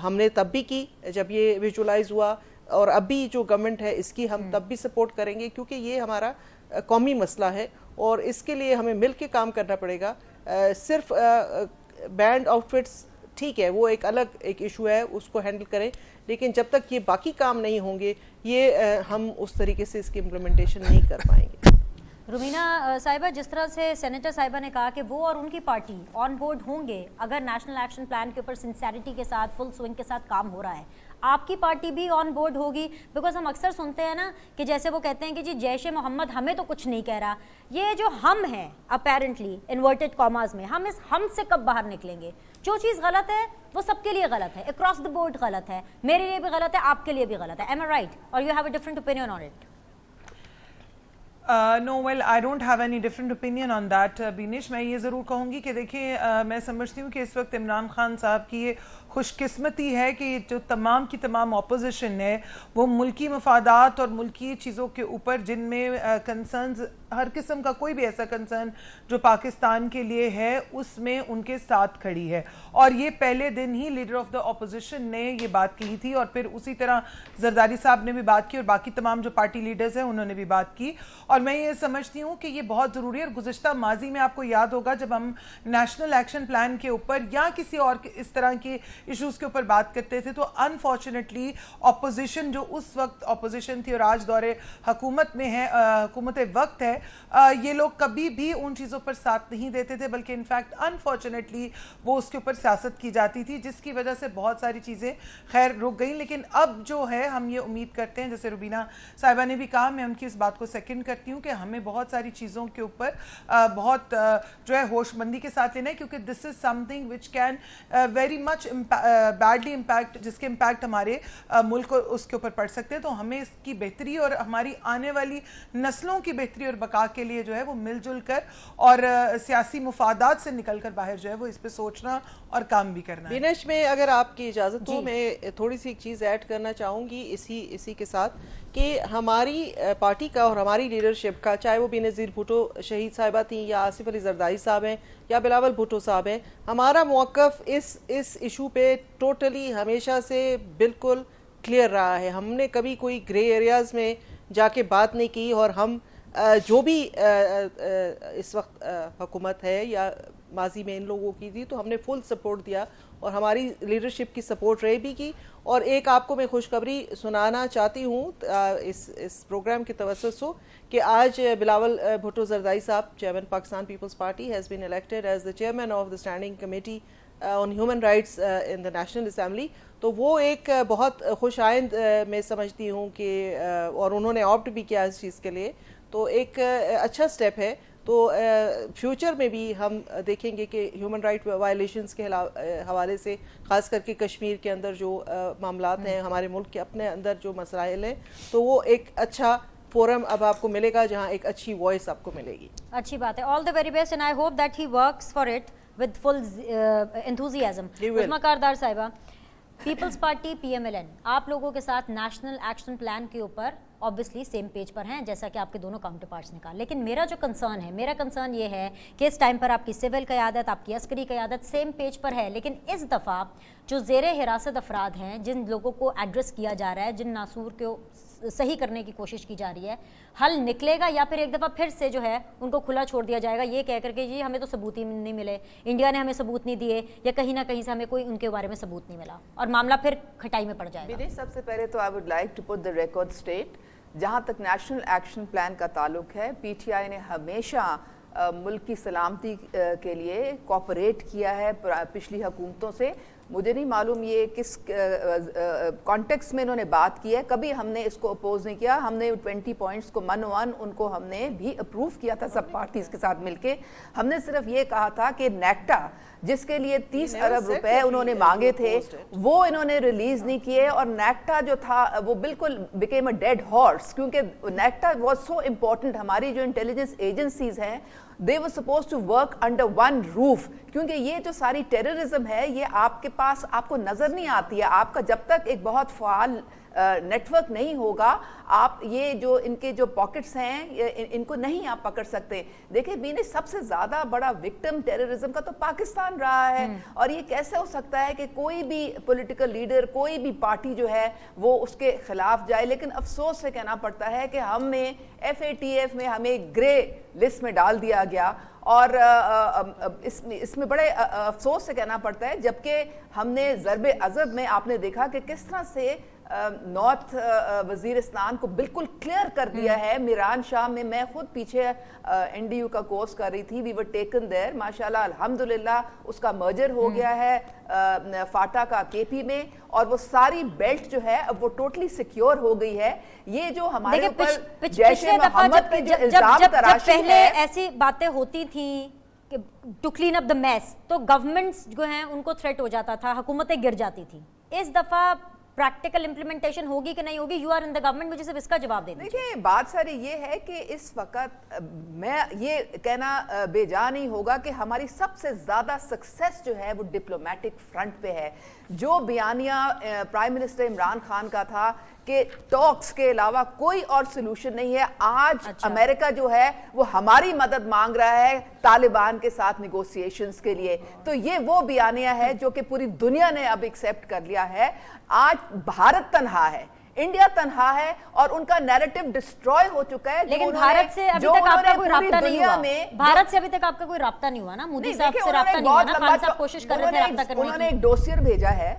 ہم نے تب بھی کی جب یہ ویژولائز ہوا, اور اب بھی جو گورنمنٹ ہے اس کی ہم تب بھی سپورٹ کریں گے, کیونکہ یہ ہمارا قومی مسئلہ ہے اور اس کے لیے ہمیں مل کے کام کرنا پڑے گا. صرف بینڈ آؤٹ فٹس ٹھیک ہے, وہ ایک الگ ایک ایشو ہے, اس کو ہینڈل کریں, لیکن جب تک یہ باقی کام نہیں ہوں گے یہ ہم اس طریقے سے اس کی امپلیمنٹیشن نہیں کر پائیں گے. رومینہ صاحبہ, جس طرح سے سینیٹر صاحبہ نے کہا کہ وہ اور ان کی پارٹی آن بورڈ ہوں گے اگر نیشنل ایکشن پلان کے اوپر سنسیریٹی کے ساتھ فل سوئنگ کے ساتھ کام ہو رہا ہے, آپ کی پارٹی بھی آن بورڈ ہوگی؟ بیکاز ہم اکثر سنتے ہیں نا کہ جیسے وہ کہتے ہیں کہ جی جیش محمد ہمیں تو کچھ نہیں کہہ رہا, یہ جو ہم ہیں اپیرنٹلی انورٹڈ کاماز میں, ہم سے کب باہر نکلیں گے؟ جو چیز غلط ہے وہ سب کے لیے غلط ہے, اکراس دا بورڈ غلط ہے, میرے لیے بھی غلط ہے, آپ کے لیے بھی غلط ہے. Am I right? Or you have a different opinion on it? No, well, I don't have any different opinion on that, Binish. میں یہ ضرور کہوں گی کہ دیکھیں, میں سمجھتی ہوں کہ اس وقت عمران خان صاحب کی یہ خوش قسمتی ہے کہ جو تمام کی تمام اپوزیشن ہے وہ ملکی مفادات اور ملکی چیزوں کے اوپر جن میں کنسرنز हर किस्म का कोई भी ऐसा कंसर्न जो पाकिस्तान के लिए है उसमें उनके साथ खड़ी है। और ये पहले दिन ही लीडर ऑफ द ऑपोजिशन ने ये बात कही थी और फिर उसी तरह जरदारी साहब ने भी बात की और बाकी तमाम जो पार्टी लीडर्स हैं उन्होंने भी बात की। और मैं ये समझती हूँ कि ये बहुत ज़रूरी है। और गुज़िश्ता माजी में आपको याद होगा जब हम नेशनल एक्शन प्लान के ऊपर या किसी और इस तरह के इश्यूज़ के ऊपर बात करते थे तो अनफॉर्चुनेटली ऑपोजिशन जो उस वक्त ऑपोजिशन थी और आज दौरे हुकूमत में है, हुकूमत वक्त है, ये लोग कभी भी उन चीज़ों पर साथ नहीं देते थे, बल्कि इनफैक्ट अनफॉर्चुनेटली वो उसके ऊपर सियासत की जाती थी, जिसकी वजह से बहुत सारी चीज़ें खैर रुक गई। लेकिन अब जो है हम ये उम्मीद करते हैं, जैसे रुबीना साहिबा ने भी कहा, मैं उनकी इस बात को सेकंड करती हूँ कि हमें बहुत सारी चीज़ों के ऊपर बहुत जो है होशमंदी के साथ लेना है, क्योंकि this is something which can very much badly impact, जिसके इम्पैक्ट हमारे मुल्क को उसके ऊपर पड़ सकते हैं। तो हमें इसकी बेहतरी और हमारी आने वाली नस्लों की बेहतरी और बका के लिए जो है वो मिलजुल कर और सियासी मुफादात से निकल कर बाहर जो है वो इस पे सोचना और काम भी करना है। विनेश में अगर आपकी इजाज़त हो मैं थोड़ी सी एक चीज़ ऐड करना चाहूँगी इसी के साथ कि हमारी पार्टी का और हमारी लीडरशिप का, चाहे वो बेनज़ीर भुट्टो शहीद साहिबा थी या आसिफ अली जरदारी साहब हैं या बिलावल भुट्टो साहब हैं, हमारा मौक़िफ़ इस इशू पे टोटली हमेशा से बिल्कुल क्लियर रहा है। हमने कभी कोई ग्रे एरियाज़ में जाके बात नहीं की और हम जो भी इस वक्त हुकूमत है या माजी में इन लोगों की थी तो हमने फुल सपोर्ट दिया और हमारी लीडरशिप की सपोर्ट रही भी की। और एक आपको मैं खुशखबरी सुनाना चाहती हूँ इस प्रोग्राम की तवज्जो से कि आज बिलावल भुट्टो जरदारी साहब, chairman Pakistan Peoples Party, has been elected as the chairman of the standing committee on human rights in the national assembly. तो वो एक बहुत खुश आइंद मैं समझती हूँ कि और उन्होंने ऑप्ट भी किया इस चीज़ के लिए, तो एक अच्छा स्टेप है। तो फ्यूचर में भी हम देखेंगे कि ह्यूमन राइट वायलेशंस के हवाले से ख़ास करके कश्मीर के अंदर जो मामलात हैं, हमारे मुल्क के अपने अंदर जो मसाइल हैं, तो वो एक अच्छा फोरम अब आपको मिलेगा जहां एक अच्छी वॉइस आपको मिलेगी। अच्छी बात है। All the very best and I hope that he works for it with full enthusiasm. Uzma Kardar साहिबा, पीपल्स पार्टी PMLN आप लोगों के साथ नेशनल एक्शन प्लान के ऊपर ऑब्वियसली सेम पेज पर हैं, जैसा कि आपके दोनों काउंटर पार्ट्स ने कहा। लेकिन मेरा जो कंसर्न है, मेरा कंसर्न ये है कि इस टाइम पर आपकी सिविल क़यादत, आपकी अस्करी क़यादत सेम पेज पर है, लेकिन इस दफ़ा जो ज़ेरे हिरासत अफराद हैं, जिन लोगों को एड्रेस किया जा रहा है, जिन नासूर को सही करने की कोशिश की जा रही है, हल निकलेगा या फिर एक दफ़ा फिर से जो है उनको खुला छोड़ दिया जाएगा ये कह करके जी हमें तो सबूत ही नहीं मिले, इंडिया ने हमें सबूत नहीं दिए, या कहीं ना कहीं से हमें कोई उनके बारे में सबूत नहीं मिला और मामला फिर खटाई में पड़ जाएगा। विनेश, सबसे पहले तो I would like to put the record straight, जहाँ तक नेशनल एक्शन प्लान का ताल्लुक है, PTI ने हमेशा मुल्क की सलामती के लिए कोऑपरेट किया है पिछली हुकूमतों से। मुझे नहीं मालूम ये किस कॉन्टेक्स्ट में इन्होंने बात की है, कभी हमने इसको अपोज नहीं किया। हमने 20 पॉइंट्स को मन उनको हमने भी अप्रूव किया था सब पार्टीज के साथ मिलके। हमने सिर्फ ये कहा था कि नेक्टा जिसके लिए 30 अरब रुपए उन्होंने मांगे थे वो इन्होंने रिलीज नहीं किए, और नेक्टा जो था वो बिल्कुल बिकेम अ डेड हॉर्स, क्योंकि नेक्टा वाज सो इम्पोर्टेंट। हमारी जो इंटेलिजेंस एजेंसीज हैं they were supposed to work under one roof, क्योंकि ये जो सारी टेररिज्म है ये आपके पास आपको नज़र नहीं आती है। आपका जब तक एक बहुत फ़ाल नेटवर्क नहीं होगा, आप ये जो इनके जो पॉकेट्स हैं इनको नहीं आप पकड़ सकते। देखिए बीने, सबसे ज़्यादा बड़ा विक्टिम टेररिज्म का तो पाकिस्तान रहा है, और ये कैसे हो सकता है कि कोई भी पॉलिटिकल लीडर, कोई भी पार्टी जो है वो उसके खिलाफ जाए। लेकिन अफसोस से कहना पड़ता है कि हमें FATF में हमें ग्रे लिस्ट में डाल दिया गया, और इसमें बड़े अफसोस से कहना पड़ता है, जबकि हमने ज़रबे अज़ब में आपने देखा कि किस तरह से नॉर्थ वजीरिस्तान को बिल्कुल क्लियर कर दिया है। मीरान शाह में मैं खुद पीछे NDU का कोर्स कर रही थी, वी वर टेकन देयर, माशाल्लाह अल्हम्दुलिल्लाह उसका मर्जर हो गया है फाटा का KP में, और वो सारी बेल्ट जो है अब वो टोटली सिक्योर हो गई है। ये जो हमारे ऊपर जैशे मोहम्मद की जो इल्जाम तराशी है, पहले ऐसी बातें होती थी to clean up the mess, तो गवर्नमेंट्स जो हैं उनको थ्रेट हो जाता था, हुकूमतें गिर जाती थी। इस दफ़ा प्रैक्टिकल इंप्लीमेंटेशन होगी कि नहीं होगी, you are in the government, मुझे सिर्फ इसका जवाब दे दीजिए। देखिए बात सारी ये है कि इस वक्त मैं ये कहना बेजा नहीं होगा कि हमारी सबसे ज़्यादा सक्सेस जो है वो डिप्लोमेटिक फ्रंट पे है। जो बयानिया प्राइम मिनिस्टर इमरान खान का था कि टॉक्स के अलावा कोई और सोल्यूशन नहीं है, आज अमेरिका जो है वो हमारी मदद मांग रहा है तालिबान के साथ निगोशिएशंस के लिए, तो ये वो बयानिया है जो कि पूरी दुनिया ने अब एक्सेप्ट कर लिया है। आज भारत तन्हा है, इंडिया तन्हा है और उनका नैरेटिव डिस्ट्रॉय हो चुका है। लेकिन भारत से अभी तक आपका कोई राब्ता नहीं हुआ, भारत से अभी तक आपका कोई राब्ता नहीं हुआ ना, मोदी साहब से राब्ता नहीं हुआ ना, खान साहब कोशिश कर रहे थे राब्ता करने की। उन्होंने एक डोसियर भेजा है,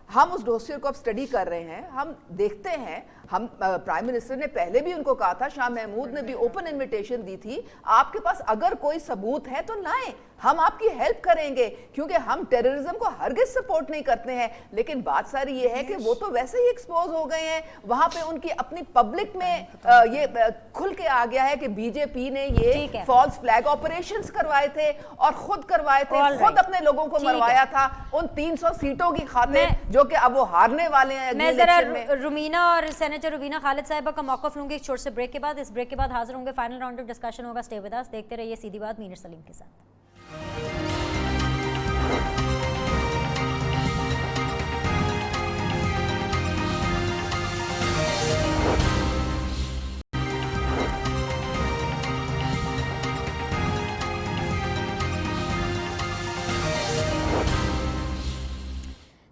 हम उस डोसियर को अब स्टडी कर रहे हैं, हम देखते हैं। हम प्राइम मिनिस्टर ने पहले भी उनको कहा था, शाह महमूद ने भी ओपन इनविटेशन दी थी, आपके पास अगर कोई सबूत है तो लाएं, हम आपकी हेल्प करेंगे, क्योंकि हम टेररिज्म को हरगिज सपोर्ट नहीं करते हैं। लेकिन बात सारी ये है कि वो तो वैसे ही एक्सपोज हो गए हैं, वहां पे उनकी अपनी पब्लिक में ये खुल के आ गया है कि बीजेपी ने ये फॉल्स फ्लैग ऑपरेशंस करवाए थे और खुद करवाए थे, खुद अपने लोगों को मरवाया था उन 300 सीटों की खातिर जो कि अब वो हारने वाले हैं। मैं जरा रुमीना और सेनेटर रुबीना खालिद साहिबा का मौक़िफ़ लूंगी एक छोटे से ब्रेक के बाद। इस ब्रेक के बाद हाजिर होंगे, फाइनल राउंड ऑफ डिस्कशन होगा। स्टे विद अस, देखते रहिए सीधी बात मीनर सलीम के साथ।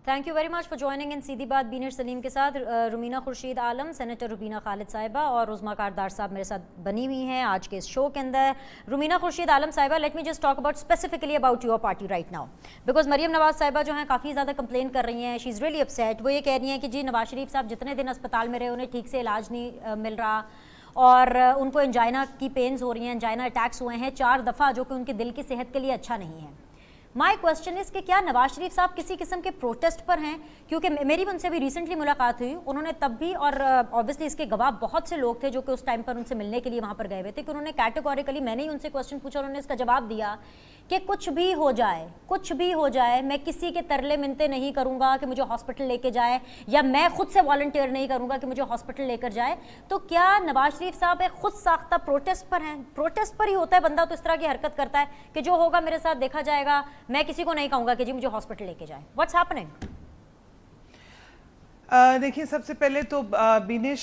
Thank you very much for joining in Seedhi Baat Beenish Saleem के साथ। रुमीना खुर्शीद आलम, सेनेटर रुबीना खालिद साहिबा और उज़मा कारदार साहब मेरे साथ बनी हुई हैं आज के इस शो के अंदर। रुमीना खुर्शीद आलम साहिबा, let me just talk about specifically about your party right now, because Maryam Nawaz साहिबा जो हैं काफ़ी ज़्यादा कंप्लेन कर रही हैं, शी इज़ रियली अपसेट। वो ये कह रही हैं कि जी नवाज शरीफ साहब जितने दिन अस्पताल में रहे उन्हें ठीक से इलाज नहीं मिल रहा और उनको एंजाइना की पेन्स हो रही हैं, एंजाइना अटैक्स हुए हैं 4 दफ़ा, जो कि उनकी दिल की सेहत के लिए अच्छा नहीं है। माई क्वेश्चन इज़ कि क्या नवाज शरीफ साहब किसी किस्म के प्रोटेस्ट पर हैं? क्योंकि मेरी उनसे भी रिसेंटली मुलाकात हुई, उन्होंने तब भी, और ऑब्वियसली इसके गवाह बहुत से लोग थे जो कि उस टाइम पर उनसे मिलने के लिए वहाँ पर गए हुए थे, कि उन्होंने कैटेगोरिकली, मैंने ही उनसे क्वेश्चन पूछा, उन्होंने इसका जवाब दिया कि कुछ भी हो जाए, कुछ भी हो जाए, मैं किसी के तरले मिनते नहीं करूँगा कि मुझे हॉस्पिटल लेके जाए, या मैं खुद से वॉलंटियर नहीं करूँगा कि मुझे हॉस्पिटल लेकर जाए। तो क्या नवाज शरीफ साहब एक खुद साख्ता प्रोटेस्ट पर हैं? प्रोटेस्ट पर ही होता है बंदा तो इस तरह की हरकत करता है कि जो होगा मेरे साथ देखा जाएगा, मैं किसी को नहीं कहूँगा कि जी मुझे हॉस्पिटल लेके जाए। What's happening? देखिए, सबसे पहले तो बीनेश,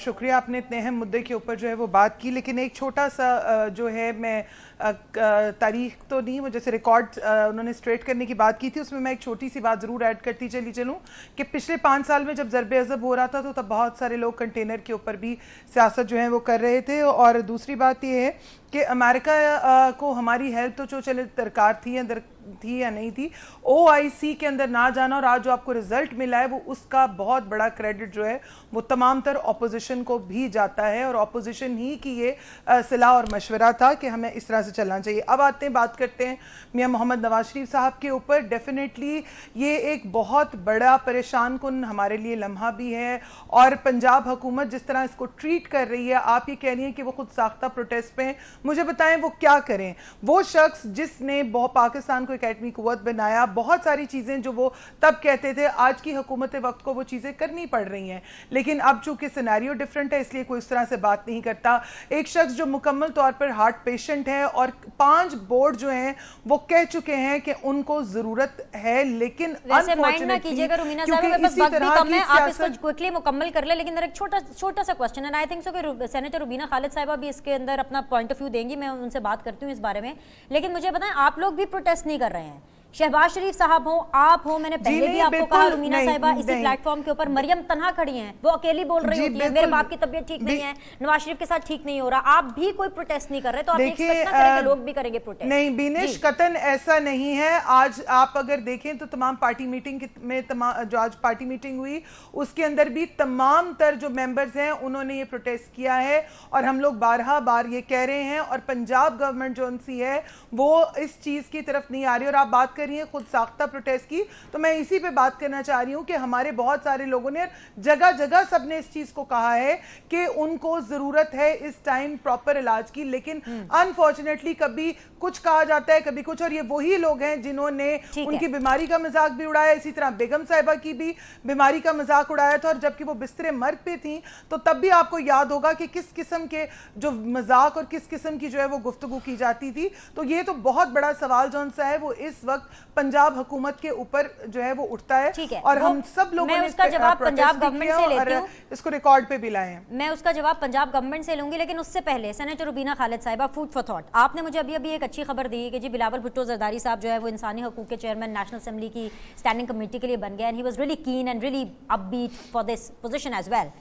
शुक्रिया, आपने इतने अहम मुद्दे के ऊपर जो है वो बात की, लेकिन एक छोटा सा जो है मैं तारीख तो नहीं, वो जैसे रिकॉर्ड उन्होंने स्ट्रेट करने की बात की थी, उसमें मैं एक छोटी सी बात ज़रूर ऐड करती चलूँ कि पिछले 5 साल में जब ज़रबे अज़ब हो रहा था तो तब बहुत सारे लोग कंटेनर के ऊपर भी सियासत जो है वो कर रहे थे। और दूसरी बात ये है कि अमेरिका को हमारी हेल्प तो जो चले दरकार थी या नहीं थी, OIC के अंदर ना जाना और आज जो आपको रिजल्ट मिला है वो उसका बहुत बड़ा क्रेडिट जो है वो तमाम तर ऑपोजिशन को भी जाता है, और ऑपोजिशन ही की ये सलाह और मशवरा था कि हमें इस तरह से चलना चाहिए। अब बात करते हैं मियां मोहम्मद नवाज शरीफ साहब के ऊपर। डेफिनेटली ये एक बहुत बड़ा परेशान कुन हमारे लिए लम्हा भी है, और पंजाब हुकूमत जिस तरह इसको ट्रीट कर रही है, आप ये कह रही हैं कि वो खुद साख्ता प्रोटेस्ट पे हैं, मुझे बताएं वो क्या करें? वो शख्स जिसने पाकिस्तान को एक एटमी कुव्वत बनाया, बहुत सारी चीज़ें जो वो तब कहते थे, आज की हुकूमत वक्त को वो चीज़ें करनी पड़ रही हैं, लेकिन अब चूंकि सिनेरियो डिफरेंट है इसलिए कोई इस तरह से बात नहीं करता। एक शख्स जो मुकम्मल तौर पर हार्ट पेशेंट है और 5 बोर्ड जो हैं वो कह चुके हैं कि उनको ज़रूरत है, लेकिन वैसे माइंड ना कीजिएगा रुमीना साहब, मेरे पास वक्त भी कम है, आप इसको क्विकली मुकम्मल कर ले, लेकिन मेरा एक छोटा सा क्वेश्चन है, आई थिंक सो कि सेनेटर रुबीना खालिद साहिबा भी इसके अंदर अपना पॉइंट ऑफ व्यू देंगी, मैं उनसे बात करती हूँ इस बारे में। लेकिन मुझे बताएं, आप लोग भी प्रोटेस्ट नहीं कर रहे हैं, शहबाज शरीफ साहब हो, आप हो, मैंने पहले भी आपको कहा रुमीना साहिबा इसी प्लेटफॉर्म के ऊपर, मरियम तन्हा खड़ी हैं, वो अकेली बोल रही होती है, मेरे बाप की तबीयत ठीक नहीं है, नवाज शरीफ के साथ ठीक नहीं हो रहा, आप भी कोई प्रोटेस्ट नहीं कर रहे, तो आप एक्सपेक्ट ना करें कि लोग भी करेंगे प्रोटेस्ट? नहीं बीनेश, कतन ऐसा नहीं है। आज आप अगर देखें तो तमाम पार्टी मीटिंग में जो आज पार्टी मीटिंग हुई उसके अंदर भी तमाम तर जो मेंबर्स हैं उन्होंने ये प्रोटेस्ट किया है, और हम लोग बार ये कह रहे हैं, और पंजाब गवर्नमेंट जो उनसी है वो इस चीज़ की तरफ नहीं आ रही। और आप बात कर रही हैं खुद साख्ता प्रोटेस्ट की, तो मैं इसी पे बात करना चाह रही हूँ कि हमारे बहुत सारे लोगों ने जगह जगह सबने इस चीज को कहा है कि उनको जरूरत है इस टाइम प्रॉपर इलाज की, लेकिन अनफॉर्चुनेटली कभी कुछ कहा जाता है कभी कुछ, और ये वही लोग हैं जिन्होंने उनकी बीमारी का मजाक भी उड़ाया। इसी तरह बेगम साहिबा की भी बीमारी का मजाक उड़ाया था, और जबकि वो बिस्तरे मर्ग पे थी तो तब भी आपको याद होगा कि किस किस्म के जो मजाक और किस किस्म की जो है वो गुफ्तगू की जाती थी। तो ये तो बहुत बड़ा सवाल जो सा है वो इस वक्त पंजाब हुकूमत के ऊपर जो है वो उठता है, और हम सब लोगों ने उसका जवाब पंजाब गवर्नमेंट से लेती हूं, इसको रिकॉर्ड पे भी लाए हैं। मैं उसका जवाब पंजाब गवर्नमेंट से लूंगी, लेकिन उससे पहले सेनेटर रुबीना खालिद साहिबा, फूड फॉर थॉट, आपने मुझे अभी अभी एक अच्छी खबर दी कि जी बिलावल भुट्टो जरदारी साहब जो है वो इंसानी हकूक के चेयरमैन नेशनल असेंबली की स्टैंडिंग कमेटी के लिए बन गए, and he was really keen and really upbeat for this position as well.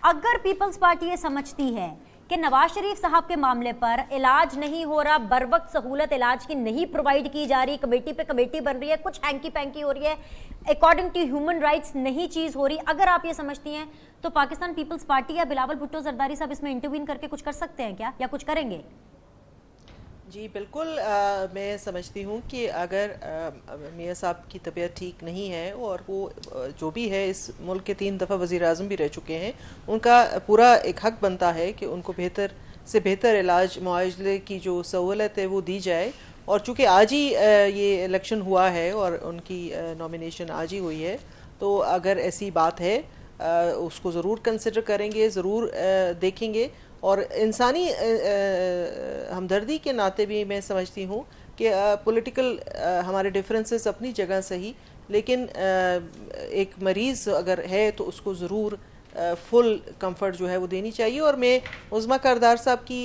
अगर पीपल्स पार्टी ये समझती है कि नवाज शरीफ साहब के मामले पर इलाज नहीं हो रहा, बर वक्त सहूलत इलाज की नहीं प्रोवाइड की जा रही, कमेटी पे कमेटी बन रही है, कुछ हैंकी पैंकी हो रही है, अकॉर्डिंग टू ह्यूमन राइट्स नहीं चीज हो रही, अगर आप ये समझती हैं तो पाकिस्तान पीपल्स पार्टी या बिलावल भुट्टो जरदारी साहब इसमें इंटरवीन करके कुछ कर सकते हैं क्या, या कुछ करेंगे? जी बिल्कुल, मैं समझती हूँ कि अगर मियाँ साहब की तबीयत ठीक नहीं है, और वो जो भी है इस मुल्क के 3 दफ़ा वज़ीर आज़म भी रह चुके हैं, उनका पूरा एक हक बनता है कि उनको बेहतर से बेहतर इलाज मुआवजे की जो सहूलत है वो दी जाए। और चूँकि आज ही ये इलेक्शन हुआ है और उनकी नॉमिनेशन आज ही हुई है, तो अगर ऐसी बात है उसको ज़रूर कंसिडर करेंगे, ज़रूर देखेंगे। और इंसानी हमदर्दी के नाते भी मैं समझती हूँ कि पॉलिटिकल हमारे डिफरेंसेस अपनी जगह सही, लेकिन एक मरीज़ अगर है तो उसको ज़रूर फुल कंफर्ट जो है वो देनी चाहिए। और मैं उज़्मा कारदार साहब की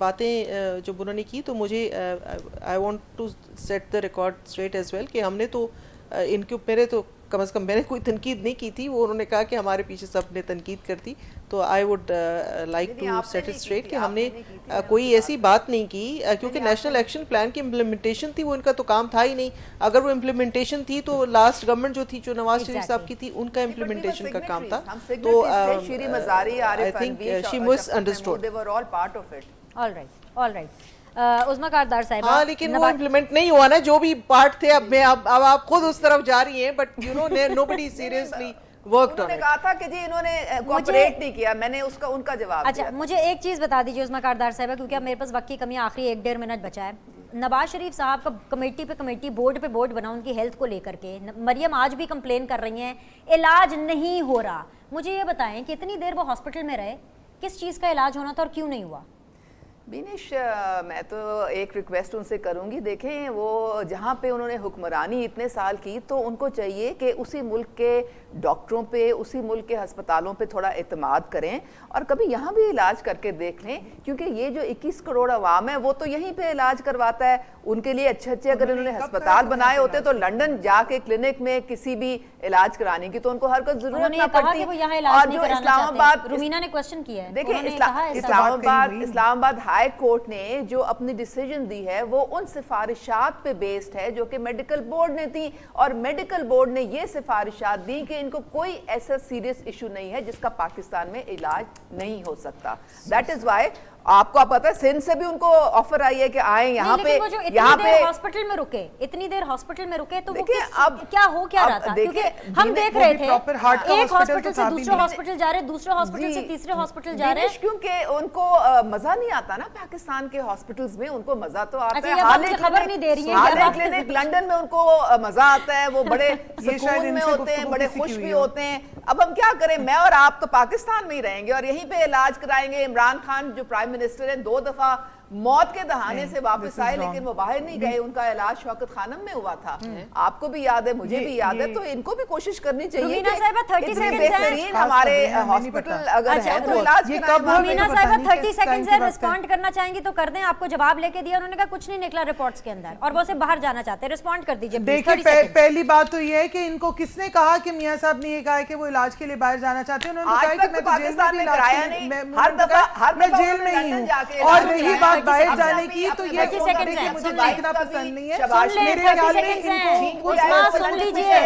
बातें जो उन्होंने की, तो मुझे I want to set the record straight as well कि हमने तो इनके मेरे तो कम से कम मैंने कोई तनकीद नहीं की थी, वो उन्होंने कहा कि हमारे पीछे सब ने तनकीद कर दी, तो I would like to set it straight कि हमने कोई ऐसी बात नहीं की, क्योंकि नेशनल एक्शन प्लान की इम्प्लीमेंटेशन थी, वो इनका तो काम था ही नहीं। अगर वो इम्प्लीमेंटेशन थी तो लास्ट गवर्नमेंट जो थी, जो नवाज शरीफ साहब की थी, उनका इम्प्लीमेंटेशन का काम था। तो I think she misunderstood. Alright Uzma Kardar साहिब, हाँ, लेकिन वो इम्प्लीमेंट नहीं हुआ ना, जो भी पार्ट थे। अब मैं अब आप खुद उस तरफ जा रही हैं, but you know nobody seriously worked on it. कहा था कि जी इन्होंने कोऑपरेट नहीं किया, मैंने उसका उनका जवाब दिया। अच्छा, मुझे एक चीज बता दीजिए उज़्मा कारदार साहिबा, क्योंकि अब मेरे पास वक्त की कमी, आखिरी 1-1.5 मिनट बचा है। नवाज शरीफ साहब का कमेटी पे कमेटी, बोर्ड पे बोर्ड बना उनकी हेल्थ को लेकर के, मरियम आज भी कंप्लेन कर रही हैं इलाज नहीं हो रहा। मुझे ये बताएं कि इतनी देर वो हॉस्पिटल में रहे, किस चीज़ का इलाज होना था और क्यों नहीं हुआ? बीनिश, मैं तो एक रिक्वेस्ट उनसे करूंगी, देखें वो जहाँ पे उन्होंने हुक्मरानी इतने साल की, तो उनको चाहिए कि उसी मुल्क के डॉक्टरों पे, उसी मुल्क के हस्पतालों पे थोड़ा एतमाद करें और कभी यहाँ भी इलाज करके देख लें, क्योंकि ये जो 21 करोड़ अवाम है वो तो यहीं पे इलाज करवाता है। उनके लिए अच्छे अच्छे अगर उन्होंने अस्पताल बनाए होते तो लंदन जाके क्लिनिक में किसी भी इलाज कराने की तो उनको हर कोई जरूरत ना पड़ती। और जो इस्लामाबाद, रुमीना ने क्वेश्चन किया है, देखिए इस्लामाबाद हाई कोर्ट ने जो अपनी डिसीजन दी है वो उन सिफारिशात पे बेस्ड है जो कि मेडिकल बोर्ड ने दी, और मेडिकल बोर्ड ने ये सिफारिशात दी कि इनको कोई ऐसा सीरियस इशू नहीं है जिसका पाकिस्तान में इलाज नहीं हो सकता। दैट इज वाई आपको पता है सिंध से भी उनको ऑफर आई है कि आए यहाँ पे, यहाँ पे हॉस्पिटल में रुके, इतनी देर हॉस्पिटल में रुके, तो वो अब क्या हो क्या रहा था? क्योंकि हम देख रहे थे एक हॉस्पिटल से दूसरे हॉस्पिटल जा रहे, दूसरे हॉस्पिटल से तीसरे हॉस्पिटल जा रहे, क्योंकि उनको मजा नहीं आता ना पाकिस्तान के हॉस्पिटल्स में, उनको मजा तो आता है। हाले खबर नहीं दे रही है, क्लिनिक लंदन में उनको मजा आता है, वो बड़े सुकून में होते हैं, बड़े खुश भी होते हैं। अब हम क्या करें, मैं और आप तो पाकिस्तान में ही रहेंगे और यहीं पे इलाज कराएंगे। इमरान खान जो प्राइम मिनिस्टर है 2 दफा मौत के दहाने से वापस आए, लेकिन वो बाहर नहीं गए, उनका इलाज शौकत खानम में हुआ था, आपको भी याद है, मुझे भी याद है। तो इनको भी कोशिश करनी चाहिए कि बेहतरीन हमारे हॉस्पिटल अगर है तो इलाज कराएं। मीना साहिबा 30 सेकंड से रिस्पॉन्ड करना चाहेंगी तो कर दें, आपको जवाब लेके दिया, उन्होंने कहा कुछ नहीं निकला रिपोर्ट्स के अंदर और वो से बाहर जाना चाहते हैं, रिस्पॉन्ड कर दीजिए। देखिए, पहली बात तो ये है कि इनको किसने कहा कि मियां साहब ने ये कहा कि वो इलाज के लिए बाहर जाना चाहते हैं? उन्होंने कहा कि मैं तो जेल में कराया नहीं, मैं जेल में ही हूँ। और रही बात बाहर जाने की, तो ये मुझे देखना पसंद नहीं है। मेरे ख्याल में इनको सुन लीजिए,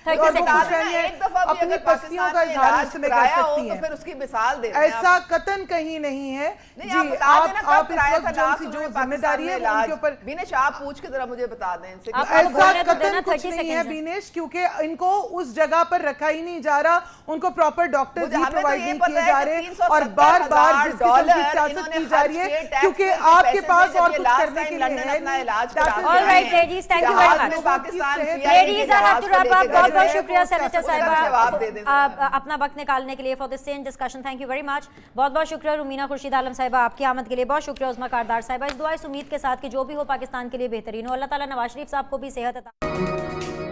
30 और वो seconds. खुशहालियां एक दफा भी अपनी अगर पस्तियों पाकिस्तान का में इजहार इलाज उसमें कर कराया हो सकती तो हैं। फिर उसकी मिसाल दे दें आप। ऐसा कतन कहीं नहीं है नहीं, जी। आप बता देना कब आप इस कराया वक्त था जो लास्ट सी जो उन्होंने जिम्मेदारी है पाकिस्तान में उनके ऊपर इलाज। बीनेश आप पूछ के जरा मुझे बता दें इनसे कि आप ऐसा बोलने तो कतन देना, कुछ 30 नहीं है seconds है। बीनेश, क्योंकि इनको उस जगह पर रखा ही नहीं जा रहा, उनको प्रॉपर डॉक्टर्स मुझे ही हमें तो प्रोवाइड ये नहीं पता किए है जा कि रहे 370,000 और बार बार जिस किस्म की डॉलर सियासत इन्होंने की जा रही खर्च किए है टैक्स क्योंकि में के आपके पैसे पास से और जब ये कुछ last करने time के लिए लंदन है अपना नहीं। इलाज That करा is के All आए right, हैं। ladies, thank you जहाज very में much. पाकिस्तान Ladies, PIA के Ladies, I have जहाज to को wrap लेके up. गए बहुत बहुत थे। शुक्रिया सेनेटर उसका जवाब दे दें साहिबा जरा। अपना वक्त निकालने के लिए for this same discussion. Thank you very much. बहुत बहुत शुक्रिया रुमीना खुर्शीद आलम साहिबा आपकी आमद के लिए। बहुत शुक्रिया उस्मा कारदार साहिबा। इस दुआ इस उम्मीद के साथ कि जो भी हो पाकिस्तान के लिए बेहतरीन हो। अल्लाह ताला नवाज शरीफ साहब को भी सेहत अता